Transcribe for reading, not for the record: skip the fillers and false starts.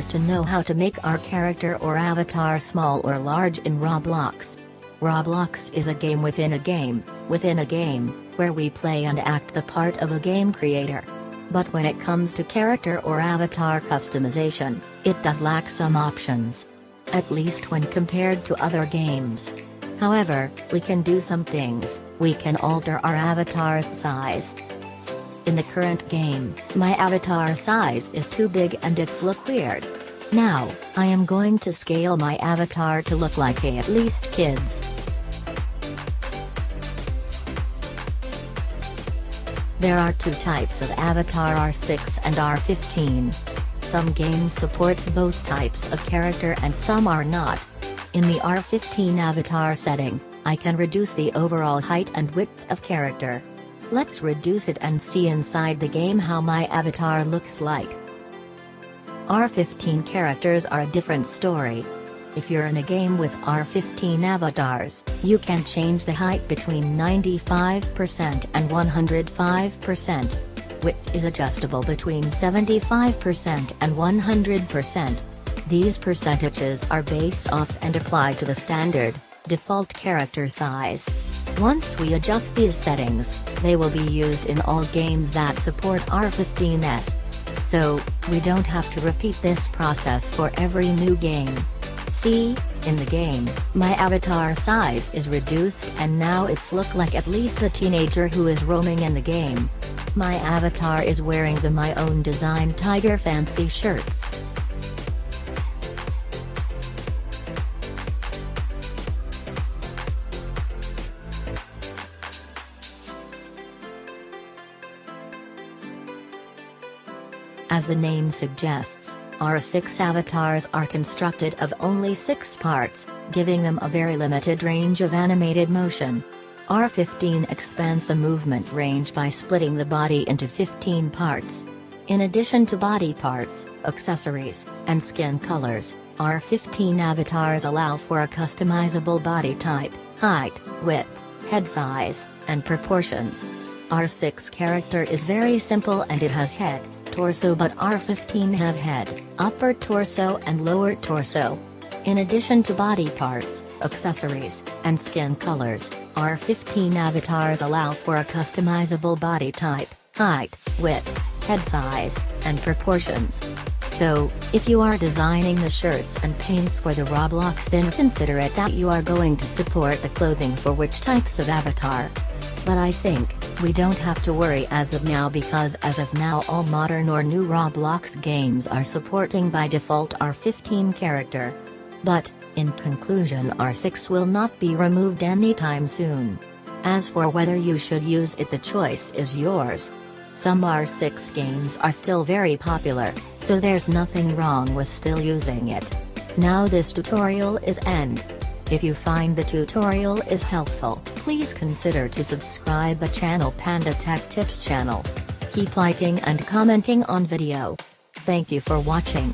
is to know how to make our character or avatar small or large in Roblox. Roblox is a game, within a game, where we play and act the part of a game creator. But when it comes to character or avatar customization, it does lack some options. At least when compared to other games. However, we can do some things. We can alter our avatar's size. In the current game, my avatar size is too big and it's look weird. Now, I am going to scale my avatar to look like at least kids. There are two types of Avatar R6 and R15. Some games supports both types of character and some are not. In the R15 avatar setting, I can reduce the overall height and width of character. Let's reduce it and see inside the game how my avatar looks like. R15 characters are a different story. If you're in a game with R15 avatars, you can change the height between 95% and 105%. Width is adjustable between 75% and 100%. These percentages are based off and apply to the standard, default character size. Once we adjust these settings, they will be used in all games that support R15s. So, we don't have to repeat this process for every new game. See, in the game, my avatar size is reduced and now it's look like at least a teenager who is roaming in the game. My avatar is wearing my own design tiger fancy shirts. As the name suggests, R6 avatars are constructed of only 6 parts, giving them a very limited range of animated motion. R15 expands the movement range by splitting the body into 15 parts. In addition to body parts, accessories, and skin colors, R15 avatars allow for a customizable body type, height, width, head size, and proportions. R6 character is very simple and it has head, torso, but R15 have head, upper torso and lower torso. In addition to body parts, accessories, and skin colors, R15 avatars allow for a customizable body type, height, width, head size, and proportions. So, if you are designing the shirts and paints for the Roblox, then consider it that you are going to support the clothing for which types of avatar. But I think, we don't have to worry as of now, because as of now all modern or new Roblox games are supporting by default R15 character. But, in conclusion, R6 will not be removed anytime soon. As for whether you should use it, the choice is yours. Some R6 games are still very popular, so there's nothing wrong with still using it. Now this tutorial is end. If you find the tutorial is helpful, please consider to subscribe the channel Panda Tech Tips channel. Keep liking and commenting on video. Thank you for watching.